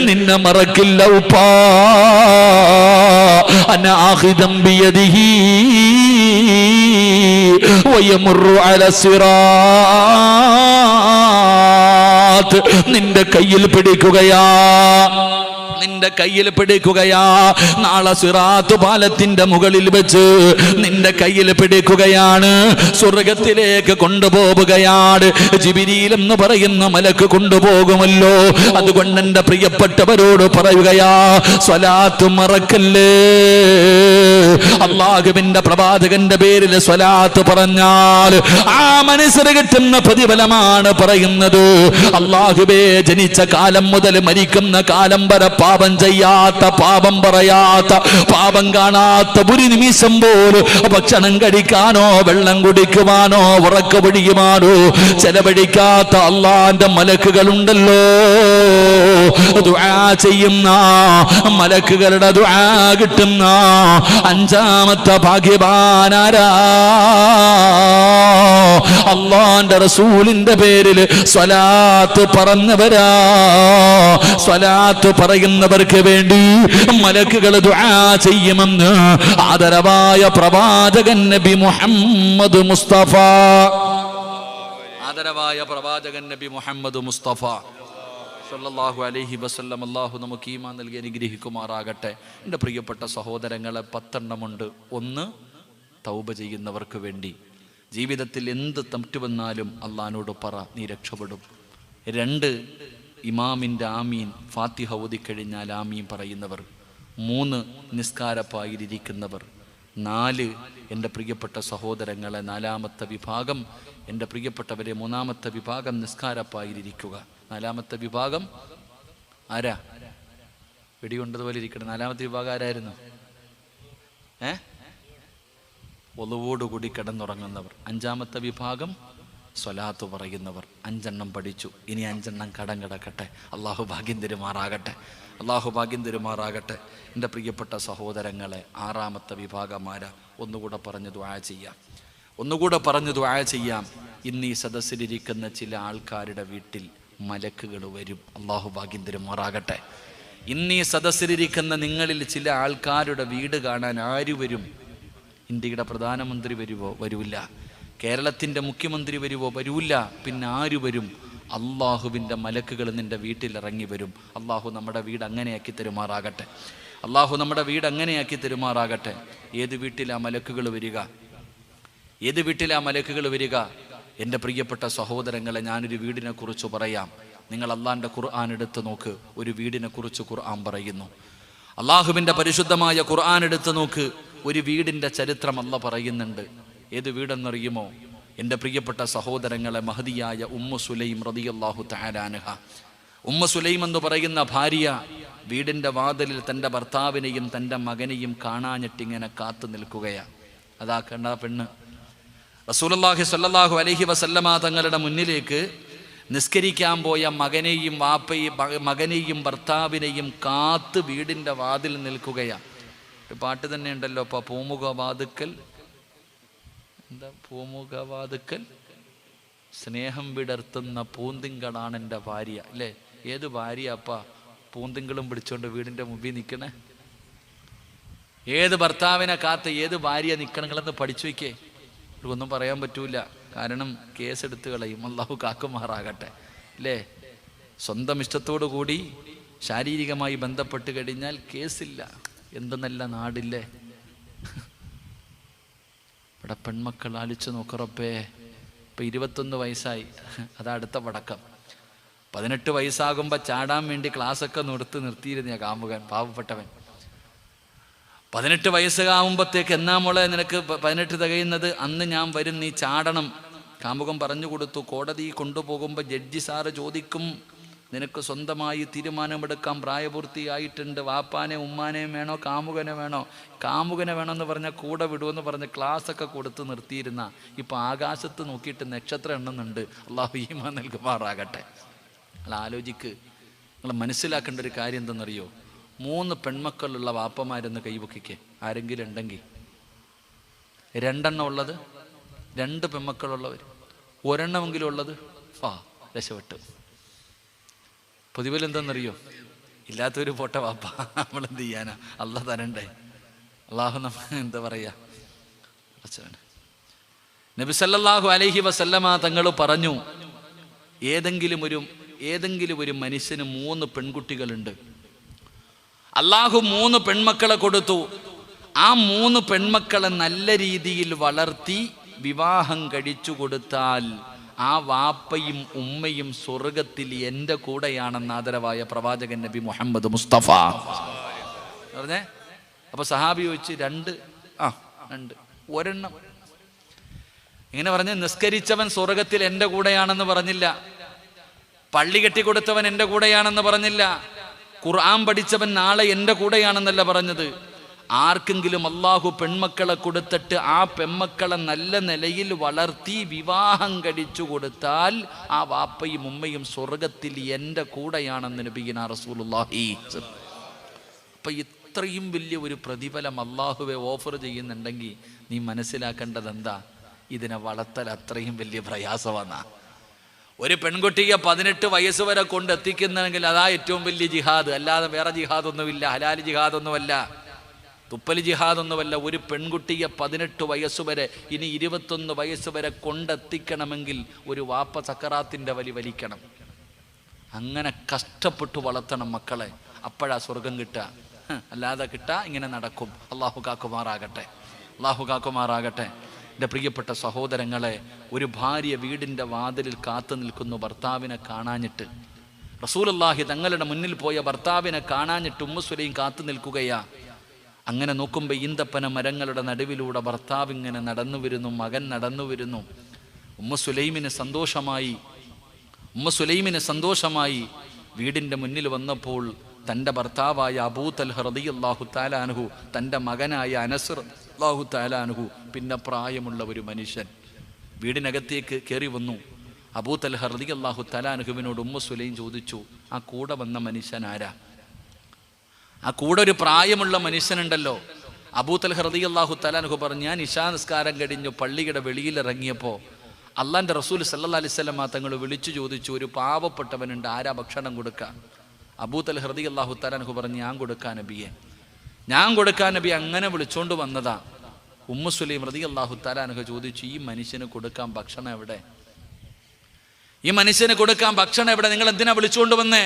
നിന്നെ മറക്കില്ല ഉപ്പാ. അന ആഖിദം ബിയദിഹി വയമുറു അല സിറാത്ത്. നിന്റെ കയ്യിൽ പിടിക്കുകയാ, നിന്റെ കയ്യിൽ പിടിക്കുകയാ. നാളെ സിറാത്ത് പാലത്തിന്റെ മുകളിൽ വെച്ച് നിന്റെ കയ്യിൽ പിടിക്കുകയാണ്, സ്വർഗത്തിലേക്ക് കൊണ്ടുപോവുകയാണ്. ജിബ്രീൽ എന്ന് പറയുന്ന മലക്ക് കൊണ്ടുപോകുമല്ലോ. അതുകൊണ്ട് എന്റെ പ്രിയപ്പെട്ടവരോട് പറയുകയാ, സ്വലാത്ത് മറക്കല്ലേ. അല്ലാഹുവിന്റെ പ്രവാചകന്റെ പേരിൽ സ്വലാത്ത് പറഞ്ഞാൽ ആ മനസ്സിന് കിട്ടുന്ന പ്രതിഫലമാണ് പറയുന്നത്. അല്ലാഹുവേ, ജനിച്ച കാലം മുതൽ മരിക്കുന്ന കാലം വരെ പാപം ചെയ്യാത്ത, പാപം പറയാത്ത, പാപം കാണാത്ത ഒരു നിമിഷം പോലും ഭക്ഷണം കഴിക്കാനോ വെള്ളം കുടിക്കുവാനോ ഉറക്ക പിടിക്കുവാനോ ചെലവഴിക്കാത്ത അള്ളാന്റെ മലക്കുകളുണ്ടല്ലോ. ദുആ ചെയ്യുന്ന മലക്കുകളുടെ ദുആ കിട്ടുന്ന അഞ്ചാമത്തെ ഭാഗ്യവാനാരാ? അല്ലാഹുവിന്റെ റസൂലിന്റെ പേരിൽ സ്വലാത്ത് പറഞ്ഞവരാ. സ്വലാത്ത് പറയുന്നവർക്ക് വേണ്ടി മലക്കുകൾ ദുആ ചെയ്യുമെന്ന് ആദരവായ പ്രവാചകൻ നബി മുഹമ്മദ് മുസ്തഫ. ആദരവായ പ്രവാചകൻ നബി മുഹമ്മദ് മുസ്തഫ സല്ലല്ലാഹു അലൈഹി വസല്ലം. അല്ലാഹു നമുക്ക് ഈമാൻ നൽകി അനുഗ്രഹിക്കുമാറാകട്ടെ. എൻ്റെ പ്രിയപ്പെട്ട സഹോദരങ്ങളെ, 10 ഉണ്ട്. 1, തൗബ ചെയ്യുന്നവർക്ക് വേണ്ടി. ജീവിതത്തിൽ എന്ത് തെറ്റുവന്നാലും അള്ളാഹിനോട് പറ, നീ രക്ഷപ്പെടും. 2, ഇമാമിൻ്റെ ആമീൻ, ഫാത്തിഹ ഓതിക്കഴിഞ്ഞാൽ ആമീൻ പറയുന്നവർ. 3, നിസ്കാരപ്പായിരിക്കുന്നവർ. 4, എൻ്റെ പ്രിയപ്പെട്ട സഹോദരങ്ങളെ, 4ാമത്തെ വിഭാഗം, എൻ്റെ പ്രിയപ്പെട്ടവരെ, 3ാമത്തെ വിഭാഗം നിസ്കാരപ്പായിരിക്കുക. 4ാമത്തെ വിഭാഗം ആരാ? വെടികൊണ്ടതുപോലെ ഇരിക്കണം. 4ാമത്തെ വിഭാഗം ആരായിരുന്നു? ഒളുവോടുകൂടി കിടന്നുറങ്ങുന്നവർ. 5ാമത്തെ വിഭാഗം സ്വലാത്ത് പറയുന്നവർ. 5 പഠിച്ചു. ഇനി 5 കടം കിടക്കട്ടെ. അള്ളാഹു ഭാഗ്യം തരുമാറാകട്ടെ. അള്ളാഹു ഭാഗ്യം തരുമാറാകട്ടെ. എൻ്റെ പ്രിയപ്പെട്ട സഹോദരങ്ങളെ, 6ാമത്തെ വിഭാഗമാരാ? ഒന്നുകൂടെ പറഞ്ഞ് ദുആ ചെയ്യാം. ഇന്ന് ഈ സദസ്സിലിരിക്കുന്ന ചില ആൾക്കാരുടെ വീട്ടിൽ മലക്കുകൾ വരും. അള്ളാഹു ഭാഗ്യം തരുമാറാകട്ടെ. ഇന്ന് ഈ സദസ്സിലിരിക്കുന്ന നിങ്ങളിൽ ചില ആൾക്കാരുടെ വീട് കാണാൻ ആര് വരും? ഇന്ത്യയുടെ പ്രധാനമന്ത്രി വരുവോ? വരൂല്ല. കേരളത്തിൻ്റെ മുഖ്യമന്ത്രി വരുവോ? വരൂല്ല. പിന്നെ ആര് വരും? അള്ളാഹുവിൻ്റെ മലക്കുകൾ നിൻ്റെ വീട്ടിൽ ഇറങ്ങി വരും. അള്ളാഹു നമ്മുടെ വീട് അങ്ങനെയാക്കി തരുമാറാകട്ടെ. അള്ളാഹു നമ്മുടെ വീട് അങ്ങനെയാക്കി തരുമാറാകട്ടെ. ഏത് വീട്ടിലാ മലക്കുകൾ വരിക? ഏത് വീട്ടിലാ മലക്കുകൾ വരിക? എൻ്റെ പ്രിയപ്പെട്ട സഹോദരങ്ങളെ, ഞാനൊരു വീടിനെ കുറിച്ച് പറയാം. നിങ്ങൾ അള്ളാഹിൻ്റെ ഖുർആൻ എടുത്ത് നോക്ക്. ഒരു വീടിനെ കുറിച്ച് ഖുർആൻ പറയുന്നു. അള്ളാഹുവിൻ്റെ പരിശുദ്ധമായ ഖുർആൻ എടുത്ത് നോക്ക്. ഒരു വീടിൻ്റെ ചരിത്രം അല്ലാഹ് പറയുന്നുണ്ട്. ഏത് വീടെന്നറിയുമോ? എൻ്റെ പ്രിയപ്പെട്ട സഹോദരങ്ങളെ, മഹദിയായ ഉമ്മു സുലൈം റളിയല്ലാഹു തആല അൻഹ. ഉമ്മു സുലൈം എന്ന് പറയുന്ന ഭാര്യ വീടിൻ്റെ വാതിലിൽ തൻ്റെ ഭർത്താവിനെയും തൻ്റെ മകനെയും കാണാഞ്ഞിട്ടിങ്ങനെ കാത്തു നിൽക്കുകയാണ്. അതാ കണ്ട പെണ്ണ് റസൂലുള്ളാഹി സ്വല്ലല്ലാഹു അലൈഹി വസല്ലമ തങ്ങളുടെ മുന്നിലേക്ക് നിസ്കരിക്കാൻ പോയ മകനെയും ഭർത്താവിനെയും കാത്ത് വീടിൻ്റെ വാതിൽ നിൽക്കുകയാണ്. ഒരു പാട്ട് തന്നെ ഉണ്ടല്ലോ, അപ്പോൾ പൂമുഖവാതുക്കൽ സ്നേഹം വിടർത്തുന്ന പൂന്തിങ്കളാണ് എൻ്റെ ഭാര്യ. അല്ലേ? ഏത് ഭാര്യ അപ്പ പൂന്തിങ്കളും പിടിച്ചോണ്ട് വീടിൻ്റെ മുമ്പിൽ നിൽക്കണേ? ഏത് ഭർത്താവിനെ കാത്ത് ഏത് ഭാര്യ നിൽക്കണങ്ങളെന്ന് പഠിച്ചു വയ്ക്കേ. ഒന്നും പറയാൻ പറ്റൂല, കാരണം കേസെടുത്ത് കളയും. അല്ലാഹു കാക്കുമാറാകട്ടെ. അല്ലേ? സ്വന്തം ഇഷ്ടത്തോടു കൂടി ശാരീരികമായി ബന്ധപ്പെട്ട് കഴിഞ്ഞാൽ കേസില്ല. എന്ത് നല്ല നാടില്ലേ? ഇവിടെ പെൺമക്കൾ ആലിച്ചു നോക്കറപ്പേ. ഇപ്പം 21 വയസ്സായി, അതാ അടുത്ത പടക്കം. 18 വയസ്സാകുമ്പോൾ ചാടാൻ വേണ്ടി ക്ലാസ്സൊക്കെ നിർത്തിയിരുന്ന കാമുകൻ, പാവപ്പെട്ടവൻ. 18 വയസ്സാകുമ്പോഴത്തേക്ക് എന്നാ മോളെ നിനക്ക് 18 തികയുന്നത്? അന്ന് ഞാൻ വരും, നീ ചാടണം. കാമുകൻ പറഞ്ഞു കൊടുത്തു. കോടതി കൊണ്ടുപോകുമ്പോൾ ജഡ്ജി സാറ് ചോദിക്കും, നിനക്ക് സ്വന്തമായി തീരുമാനമെടുക്കാൻ പ്രായപൂർത്തിയായിട്ടുണ്ട്, വാപ്പാനെ ഉമ്മാനെയും വേണോ കാമുകനെ വേണോ? കാമുകനെ വേണമെന്ന് പറഞ്ഞാൽ കൂടെ വിടുമെന്ന് പറഞ്ഞ് ക്ലാസ്സൊക്കെ കൊടുത്ത് നിർത്തിയിരുന്ന ഇപ്പം ആകാശത്ത് നോക്കിയിട്ട് നക്ഷത്രം എണ്ണുന്നുണ്ട്. അള്ളാഹു ഈമാൻ നൽകുമാറാകട്ടെ. നിങ്ങൾ ആലോചിക്ക്. നിങ്ങൾ മനസ്സിലാക്കേണ്ട ഒരു കാര്യം എന്തെന്നറിയോ? 3 പെൺമക്കളുള്ള വാപ്പമാരെന്ന് കൈവക്കിക്കേ ആരെങ്കിലും ഉണ്ടെങ്കിൽ. 2 ഉള്ളത്, 2 പെൺമക്കളുള്ളവർ, 1 ഉള്ളത്, രക്ഷപ്പെട്ടു. പൊതുവിൽ എന്തെന്നറിയോ? ഇല്ലാത്തൊരു പോട്ട വാപ്പ. നമ്മളെന്ത് ചെയ്യാനാ? അള്ളാഹ് തരണ്ടേ? അള്ളാഹു എന്താ പറയാ? നബി സല്ലല്ലാഹു അലൈഹി വസല്ലമ തങ്ങൾ പറഞ്ഞു, ഏതെങ്കിലും ഒരു മനുഷ്യന് 3 പെൺകുട്ടികളുണ്ട്. അള്ളാഹു 3 പെൺമക്കളെ കൊടുത്തു. ആ 3 പെൺമക്കളെ നല്ല രീതിയിൽ വളർത്തി വിവാഹം കഴിച്ചു കൊടുത്താൽ ആ വാപ്പയും ഉമ്മയും സ്വർഗത്തിൽ എൻ്റെ കൂടെയാണെന്ന് ആദരവായ പ്രവാചകൻ നബി മുഹമ്മദ് മുസ്തഫ പറഞ്ഞേ. അപ്പൊ സഹാബി ചോദിച്ച് 2 1 ഇങ്ങനെ പറഞ്ഞ്, നിസ്കരിച്ചവൻ സ്വർഗത്തിൽ എൻ്റെ കൂടെയാണെന്ന് പറഞ്ഞില്ല, പള്ളി കെട്ടിക്കൊടുത്തവൻ എൻ്റെ കൂടെയാണെന്ന് പറഞ്ഞില്ല, ഖുർആൻ പഠിച്ചവൻ നാളെ എൻ്റെ കൂടെയാണെന്നല്ല പറഞ്ഞത്. ആർക്കെങ്കിലും അള്ളാഹു പെൺമക്കളെ കൊടുത്തിട്ട് ആ പെൺമക്കളെ നല്ല നിലയിൽ വളർത്തി വിവാഹം കഴിച്ചു കൊടുത്താൽ ആ വാപ്പയും ഉമ്മയും സ്വർഗത്തിൽ എൻ്റെ കൂടെയാണെന്ന് നബിയുനാ റസൂലുള്ളാഹി. അപ്പം ഇത്രയും വലിയ ഒരു പ്രതിഫലം അള്ളാഹുവെ ഓഫർ ചെയ്യുന്നുണ്ടെങ്കിൽ നീ മനസ്സിലാക്കേണ്ടത് എന്താ? ഇതിനെ വളർത്തൽ അത്രയും വലിയ പ്രയാസമാണ്. ഒരു പെൺകുട്ടിയെ 18 വയസ്സ് വരെ കൊണ്ടെത്തിക്കുന്നെങ്കിൽ അതാ ഏറ്റവും വലിയ ജിഹാദ്. അല്ലാതെ വേറെ ജിഹാദൊന്നുമില്ല, ഹലാൽ ജിഹാദൊന്നുമല്ല, തുപ്പൽ ജിഹാദൊന്നുമല്ല. ഒരു പെൺകുട്ടിയെ 18 വയസ്സ് വരെ, ഇനി 21 വയസ്സ് വരെ കൊണ്ടെത്തിക്കണമെങ്കിൽ ഒരു വാപ്പ സക്കറാത്തിൻ്റെ വലിക്കണം. അങ്ങനെ കഷ്ടപ്പെട്ടു വളർത്തണം മക്കളെ, അപ്പോഴാ സ്വർഗം കിട്ടുക. അല്ലാതെ കിട്ടാ ഇങ്ങനെ നടക്കും. അള്ളാഹു കാക്കുമാറാകട്ടെ, അള്ളാഹു കാക്കുമാറാകട്ടെ. എൻ്റെ പ്രിയപ്പെട്ട സഹോദരങ്ങളെ, ഒരു ഭാര്യ വീടിൻ്റെ വാതിലിൽ കാത്തു നിൽക്കുന്നു ഭർത്താവിനെ കാണാഞ്ഞിട്ട്. റസൂലുള്ളാഹി തങ്ങളുടെ മുന്നിൽ പോയ ഭർത്താവിനെ കാണാഞ്ഞിട്ട് ഉമ്മു സുലൈം കാത്തു നിൽക്കുകയാ. അങ്ങനെ നോക്കുമ്പോൾ ഈന്തപ്പന മരങ്ങളുടെ നടുവിലൂടെ ഭർത്താവ് ഇങ്ങനെ നടന്നു വരുന്നു, മകൻ നടന്നു വരുന്നു. ഉമ്മു സുലൈമിന് സന്തോഷമായി. വീടിൻ്റെ മുന്നിൽ വന്നപ്പോൾ തൻ്റെ ഭർത്താവായ അബൂ തൽഹ റളിയല്ലാഹു തആല അൻഹു, തൻ്റെ മകനായ അനസ് റളിയല്ലാഹു തആല അൻഹു, പിന്നെ പ്രായമുള്ള ഒരു മനുഷ്യൻ വീടിനകത്തേക്ക് കയറി വന്നു. അബൂ തൽഹ റളിയല്ലാഹു തആല അൻഹുവിനോട് ഉമ്മു സുലൈം ചോദിച്ചു, ആ കൂടെ വന്ന മനുഷ്യൻ ആരാ? ആ കൂടെ ഒരു പ്രായമുള്ള മനുഷ്യനുണ്ടല്ലോ. അബൂ തൽഹ റളിയല്ലാഹു തആല അൻഹു പറഞ്ഞു, ഞാൻ ഇശാ നിസ്കാരം കഴിഞ്ഞു പള്ളിയുടെ വെളിയിലിറങ്ങിയപ്പോൾ അള്ളാൻ്റെ റസൂൽ സല്ലല്ലാഹു അലൈഹി വസല്ലം തങ്ങൾ വിളിച്ചു ചോദിച്ചു, ഒരു പാവപ്പെട്ടവനുണ്ട്, ആരാ ഭക്ഷണം കൊടുക്കുക? അബൂ തൽഹ റളിയല്ലാഹു തആല അൻഹു പറഞ്ഞു, ഞാൻ കൊടുക്കാൻ നബിയെ, ഞാൻ കൊടുക്കാൻ നബി. അങ്ങനെ വിളിച്ചോണ്ട് വന്നതാ. ഉമ്മു സുലൈം റളിയല്ലാഹു തആല അൻഹു ചോദിച്ചു, ഈ മനുഷ്യന് കൊടുക്കാൻ ഭക്ഷണം എവിടെ? ഈ മനുഷ്യന് കൊടുക്കാൻ ഭക്ഷണം എവിടെ? നിങ്ങൾ എന്തിനാ വിളിച്ചുകൊണ്ട് വന്നേ?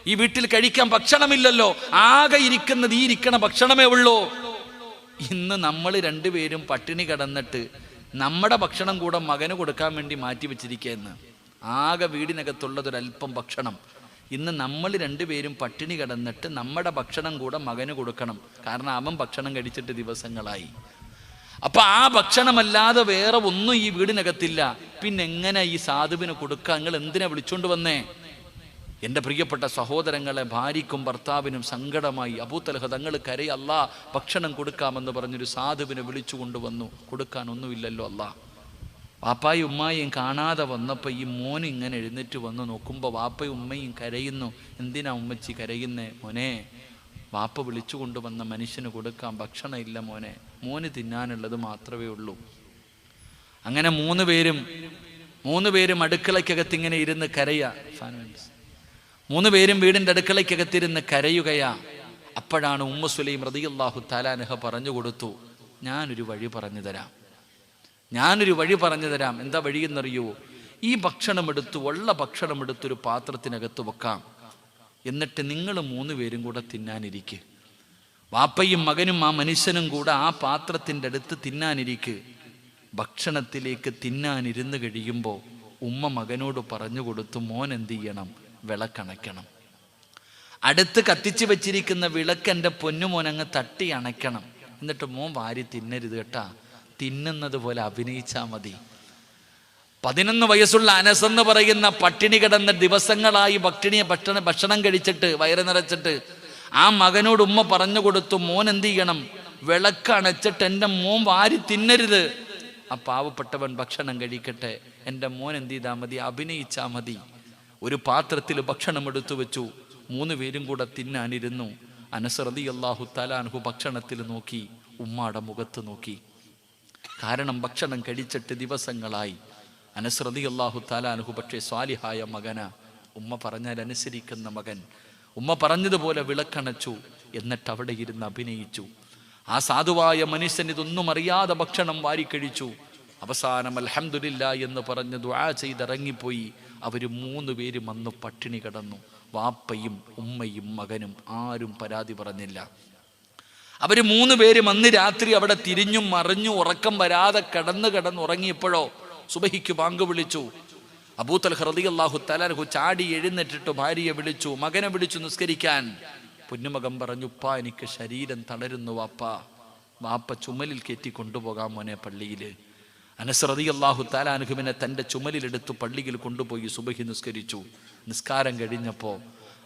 ഈ വീട്ടിൽ കഴിക്കാൻ ഭക്ഷണമില്ലല്ലോ, ആകെ ഇരിക്കുന്നത് ഈ ഇരിക്കണ ഭക്ഷണമേ ഉള്ളൂ. ഇന്ന് നമ്മൾ രണ്ടുപേരും പട്ടിണി കിടന്നിട്ട് നമ്മുടെ ഭക്ഷണം കൂടെ മകന് കൊടുക്കാൻ വേണ്ടി മാറ്റി വെച്ചിരിക്കുകയെന്ന്. ആകെ വീടിനകത്തുള്ളതൊരല്പം ഭക്ഷണം ഇന്ന് നമ്മൾ രണ്ടുപേരും പട്ടിണി കിടന്നിട്ട് നമ്മുടെ ഭക്ഷണം കൂടെ മകന് കൊടുക്കണം. കാരണം അവൻ ഭക്ഷണം കഴിച്ചിട്ട് ദിവസങ്ങളായി. അപ്പൊ ആ ഭക്ഷണമല്ലാതെ വേറെ ഒന്നും ഈ വീടിനകത്തില്ല. പിന്നെ എങ്ങനെ ഈ സാധുവിന് കൊടുക്കുക? നിങ്ങൾ എന്തിനാ വിളിച്ചോണ്ട് വന്നേ? എൻ്റെ പ്രിയപ്പെട്ട സഹോദരങ്ങളെ, ഭാര്യയ്ക്കും ഭർത്താവിനും സങ്കടമായി. അബൂ തൽഹ തങ്ങൾ കരയി, അല്ലാ ഭക്ഷണം കൊടുക്കാമെന്ന് പറഞ്ഞൊരു സാധുവിനെ വിളിച്ചു കൊണ്ടുവന്നു. കൊടുക്കാനൊന്നുമില്ലല്ലോ അല്ലാ. വാപ്പായും ഉമ്മായും കാണാതെ വന്നപ്പോൾ ഈ മോൻ ഇങ്ങനെ എഴുന്നേറ്റ് വന്ന് നോക്കുമ്പോൾ വാപ്പയും ഉമ്മയും കരയുന്നു. എന്തിനാ ഉമ്മച്ചി കരയുന്നേ? മോനെ, വാപ്പ വിളിച്ചു കൊണ്ടുവന്ന മനുഷ്യന് കൊടുക്കാൻ ഭക്ഷണം ഇല്ല മോനെ, മോന് തിന്നാനുള്ളത് മാത്രമേ ഉള്ളൂ. അങ്ങനെ മൂന്ന് പേരും അടുക്കളയ്ക്കകത്ത് ഇങ്ങനെ ഇരുന്ന് കരയാ. 3 പേരും വീടിൻ്റെ അടുക്കളയ്ക്കകത്തിരുന്ന് കരയുകയാ. അപ്പോഴാണ് ഉമ്മു സുലൈം റളിയല്ലാഹു തആല അൻഹ പറഞ്ഞു കൊടുത്തു, ഞാനൊരു വഴി പറഞ്ഞു തരാം. എന്താ വഴിയെന്നറിയോ? ഈ ഭക്ഷണം എടുത്ത്, ഉള്ള ഭക്ഷണം എടുത്തൊരു പാത്രത്തിനകത്ത് വെക്കാം. എന്നിട്ട് നിങ്ങൾ 3 പേരും കൂടെ തിന്നാനിരിക്കുക. വാപ്പയും മകനും ആ മനുഷ്യനും കൂടെ ആ പാത്രത്തിൻ്റെ അടുത്ത് തിന്നാനിരിക്കുക. ഭക്ഷണത്തിലേക്ക് തിന്നാനിരുന്ന് കഴിയുമ്പോൾ ഉമ്മ മകനോട് പറഞ്ഞു കൊടുത്തു, മോൻ എന്ത് ചെയ്യണം? വിളക്കണയ്ക്കണം. അടുത്ത് കത്തിച്ച് വെച്ചിരിക്കുന്ന വിളക്ക് എൻ്റെ പൊന്നുമോനങ്ങ് തട്ടി അണയ്ക്കണം. എന്നിട്ട് മോൻ വാരി തിന്നരുത് കേട്ടാ, തിന്നുന്നത് പോലെ അഭിനയിച്ചാൽ മതി. 11 വയസ്സുള്ള അനസ് എന്ന് പറയുന്ന പട്ടിണി കിടന്ന ദിവസങ്ങളായി ഭക്ഷണം കഴിച്ചിട്ട് വയറ് നിറച്ചിട്ട് ആ മകനോട് ഉമ്മ പറഞ്ഞു കൊടുത്തു, മോൻ എന്ത് ചെയ്യണം? വിളക്ക് അണച്ചിട്ട് എൻ്റെ മോൻ വാരി തിന്നരുത്. ആ പാവപ്പെട്ടവൻ ഭക്ഷണം കഴിക്കട്ടെ, എൻ്റെ മോൻ എന്ത് ചെയ്താൽ മതി? അഭിനയിച്ചാൽ മതി. ഒരു പാത്രത്തിൽ ഭക്ഷണം എടുത്തു വെച്ചു. 3 പേരും കൂടെ തിന്നാനിരുന്നു. അനസ് റളിയല്ലാഹു തആല അൻഹു ഭക്ഷണത്തിൽ നോക്കി, ഉമ്മാടെ മുഖത്ത് നോക്കി. കാരണം ഭക്ഷണം കഴിച്ചിട്ട് ദിവസങ്ങളായി. അനസ് റളിയല്ലാഹു തആല അൻഹു പക്ഷേ സ്വാലിഹായ മകനാ, ഉമ്മ പറഞ്ഞാൽ അനുസരിക്കുന്ന മകൻ. ഉമ്മ പറഞ്ഞതുപോലെ വിളക്കണച്ചു. എന്നിട്ട് അവിടെ ഇരുന്ന് അഭിനയിച്ചു. ആ സാധുവായ മനുഷ്യൻ ഇതൊന്നും അറിയാതെ ഭക്ഷണം വാരിക്കഴിച്ചു. അവസാനം അൽഹംദുലില്ലാ എന്ന് പറഞ്ഞ് ദുആ ചെയ്തിറങ്ങിപ്പോയി. അവർ 3 പേരും അന്ന് പട്ടിണി കിടന്നു. വാപ്പയും ഉമ്മയും മകനും ആരും പരാതി പറഞ്ഞില്ല. അവർ 3 പേരും അന്ന് രാത്രി അവിടെ തിരിഞ്ഞും മറിഞ്ഞു ഉറക്കം വരാതെ കിടന്നുറങ്ങിയപ്പോഴോ സുബഹിക്ക് ബാങ്ക് വിളിച്ചു. അബൂ തൽഹ റളിയല്ലാഹു തആല അൻഹു ചാടി എഴുന്നേറ്റിട്ട് ഭാര്യയെ വിളിച്ചു, മകനെ വിളിച്ചു നിസ്കരിക്കാൻ. പൊന്നുമകൻ പറഞ്ഞു, ഉപ്പാ എനിക്ക് ശരീരം തളരുന്നു വാപ്പ ചുമലിൽ കയറ്റി കൊണ്ടുപോകാൻ മോനെ പള്ളിയിൽ. അനസ് റളിയല്ലാഹു തആല അൻഹുവിനെ തൻ്റെ ചുമലിലെടുത്ത് പള്ളിയിൽ കൊണ്ടുപോയി സുബഹി നിസ്കരിച്ചു. നിസ്കാരം കഴിഞ്ഞപ്പോൾ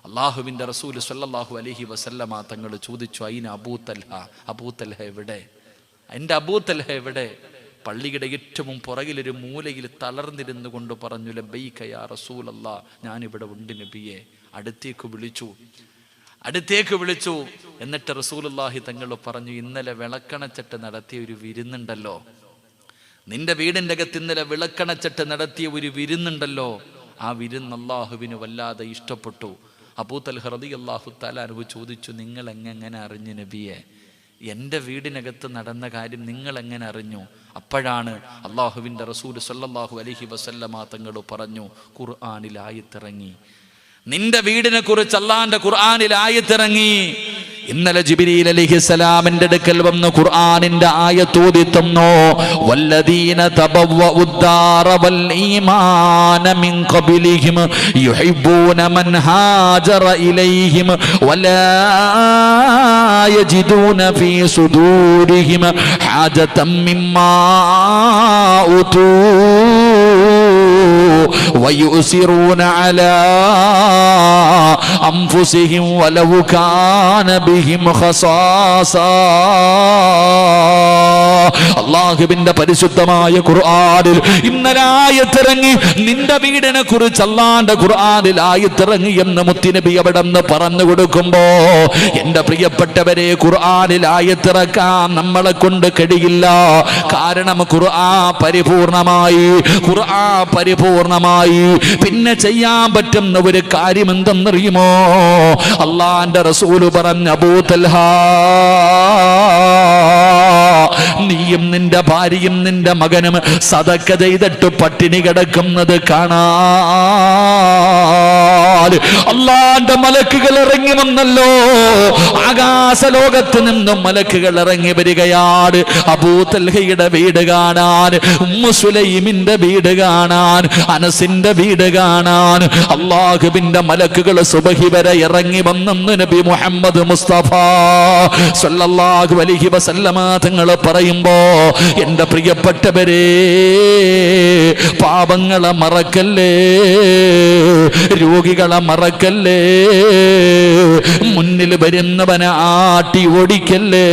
അള്ളാഹുവിൻ്റെ റസൂൽ സല്ലല്ലാഹു അലൈഹി വസല്ലമ തങ്ങൾ ചോദിച്ചു, അയിന അബൂതൽഹ എവിടെ? എൻ്റെ അബൂതൽഹ എവിടെ? പള്ളിയുടെ ഏറ്റവും പുറകിലൊരു മൂലയിൽ തളർന്നിരുന്നു കൊണ്ട് പറഞ്ഞു, ലബ്ബൈക യാ റസൂലല്ലാഹ്, ഞാനിവിടെ ഉണ്ട് നബിയെ. അടുത്തേക്ക് വിളിച്ചു. എന്നിട്ട് റസൂലുള്ളാഹി തങ്ങൾ പറഞ്ഞു, ഇന്നലെ വിളക്കണച്ചട്ട് നടത്തിയ ഒരു വിരുന്നുണ്ടല്ലോ, നിന്റെ വീടിൻ്റെ അകത്ത് ഇന്നലെ വിളക്കണച്ചട്ട് നടത്തിയ ഒരു വിരുന്നുണ്ടല്ലോ, ആ വിരുന്ന് അള്ളാഹുവിന് വല്ലാതെ ഇഷ്ടപ്പെട്ടു. അബൂതൽഹ റളിയല്ലാഹു തആല അൻഹു ചോദിച്ചു, നിങ്ങൾ എങ്ങനെ അറിഞ്ഞു നബിയെ? എൻ്റെ വീടിനകത്ത് നടന്ന കാര്യം നിങ്ങൾ എങ്ങനെ അറിഞ്ഞു? അപ്പോഴാണ് അള്ളാഹുവിൻ്റെ റസൂൽ സല്ലല്ലാഹു അലൈഹി വസല്ലമ തങ്ങൾ പറഞ്ഞു, ഖുർആനിൽ ആയത്തിറങ്ങി, നിന്റെ വീടിനെ കുറിച്ച് അള്ളാന്റെ ഖുർആനിൽ ആയത്തിറങ്ങി. ഇന്നലെ ജിബ്രീൽ അലൈഹിസ്സലാമിന്റെ അടുക്കൽ വന്ന് ഖുർആനിന്റെ ആയത്ത് ഓതി തന്നു. വല്ലദീന തബവ്വഉദ്ദാറ വൽ ഈമാന മിൻ ഖബ്ലിഹിം യുഹിബ്ബൂന മൻ ഹാജറ ഇലൈഹിം വലാ യജിദൂന ഫീ സുദൂരിഹിം ഹാജതൻ മിമ്മാ ഉതൂ വയുസിറൂന അലാ അൻഫുസിഹിം വലൗ കാന ബിഹിം ഖസാസ. അല്ലാഹുവിന്റെ പരിശുദ്ധമായ ഖുർആനിൽ ഇന്നലെ ആയത്തിറങ്ങി, നിന്റെ വീടിനെ കുറിച്ച് അല്ലാഹുവിന്റെ ഖുർആനിൽ ആയത്തിറങ്ങി എന്ന് മുത്തുനബി അവിടെ നിന്ന് പറഞ്ഞു കൊടുക്കുമ്പോ, എന്റെ പ്രിയപ്പെട്ടവരെ, ഖുർആനിൽ ആയത്തിറക്കാൻ നമ്മളെ കൊണ്ട് കഴിയില്ല. കാരണം ഖുർആൻ പരിപൂർണമായി. പിന്നെ ചെയ്യാൻ പറ്റുന്ന ഒരു കാര്യം എന്തെന്നറിയുമോ? അള്ളാന്റെ റസൂല് പറഞ്ഞ, അബൂതൽഹ, നീയും നിന്റെ ഭാര്യയും നിന്റെ മകനും സദഖ ചെയ്തിട്ട് പട്ടിണി കിടക്കുന്നത് കാണാൻ അള്ളാന്റെ മലക്കുകൾ ഇറങ്ങി വന്നല്ലോ. ആകാശലോകത്ത് നിന്നും മലക്കുകൾ ഇറങ്ങി വരികയാണ്. അബൂതൽഹയുടെ വീട് കാണാൻ, ഉമ്മു സുലൈമിന്റെ വീട് കാണാൻ, അനസിന്റെ വീട് കാണാൻ അള്ളാഹുവിന്റെ മലക്കുകൾ സുബഹി വരെ ഇറങ്ങി വന്നെന്ന് നബി മുഹമ്മദ് മുസ്തഫ സല്ലല്ലാഹു അലൈഹി വസല്ലമ തങ്ങൾ പറയുമ്പോ, എന്റെ പ്രിയപ്പെട്ടവരെ, പാപങ്ങളെ മറക്കല്ലേ, രോഗികളെ മറക്കല്ലേ, മുന്നിൽ വരുന്നവനെ ആട്ടി ഓടിക്കല്ലേ.